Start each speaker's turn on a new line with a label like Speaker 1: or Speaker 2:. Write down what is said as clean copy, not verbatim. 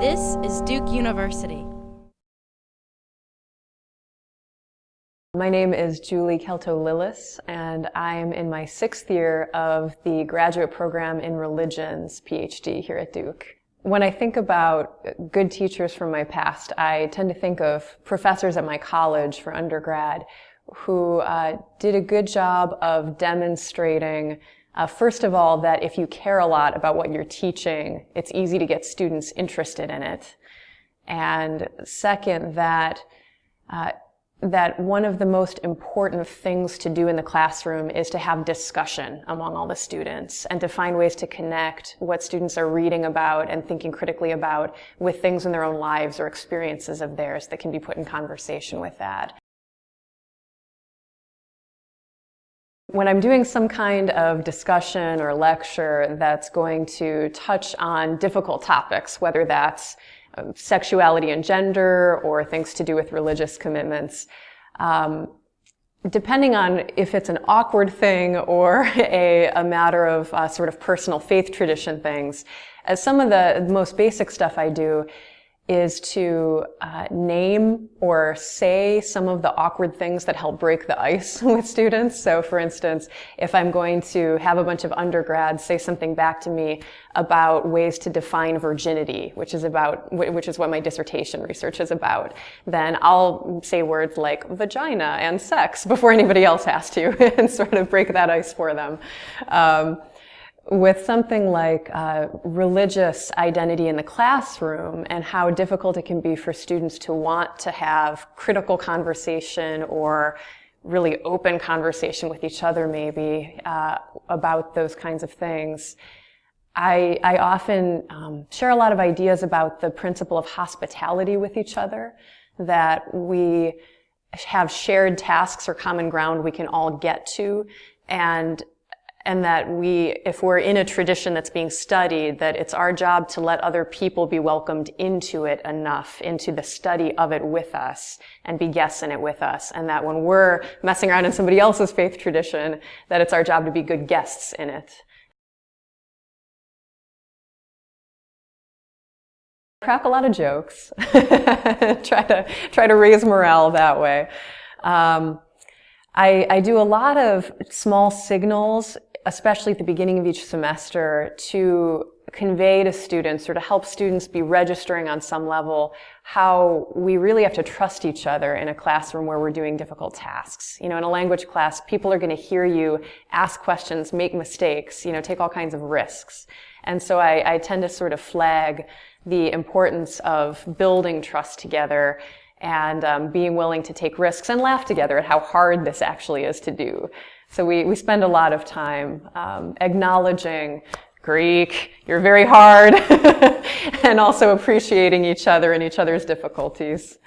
Speaker 1: This is Duke University.
Speaker 2: My name is Julie Kelto Lillis, and I'm in my 6th year of the graduate program in religions PhD here at Duke. When I think about good teachers from my past, I tend to think of professors at my college for undergrad who did a good job of demonstrating, first of all, that if you care a lot about what you're teaching, it's easy to get students interested in it. And second, that one of the most important things to do in the classroom is to have discussion among all the students and to find ways to connect what students are reading about and thinking critically about with things in their own lives or experiences of theirs that can be put in conversation with that. When I'm doing some kind of discussion or lecture that's going to touch on difficult topics, whether that's sexuality and gender or things to do with religious commitments, depending on if it's an awkward thing or a matter of sort of personal faith tradition things, as some of the most basic stuff I do is to name or say some of the awkward things that help break the ice with students. So for instance, if I'm going to have a bunch of undergrads say something back to me about ways to define virginity, which is what my dissertation research is about, then I'll say words like vagina and sex before anybody else has to and sort of break that ice for them. With something like religious identity in the classroom and how difficult it can be for students to want to have critical conversation or really open conversation with each other maybe about those kinds of things, I often share a lot of ideas about the principle of hospitality with each other, that we have shared tasks or common ground we can all get to, and that if we're in a tradition that's being studied, that it's our job to let other people be welcomed into it enough, into the study of it with us, and be guests in it with us. And that when we're messing around in somebody else's faith tradition, that it's our job to be good guests in it. Crack a lot of jokes. try to raise morale that way. I do a lot of small signals, especially at the beginning of each semester, to convey to students or to help students be registering on some level how we really have to trust each other in a classroom where we're doing difficult tasks. You know, in a language class, people are going to hear you ask questions, make mistakes, take all kinds of risks. And so I tend to sort of flag the importance of building trust together and being willing to take risks and laugh together at how hard this actually is to do. So we spend a lot of time acknowledging, Greek, you're very hard, and also appreciating each other and each other's difficulties.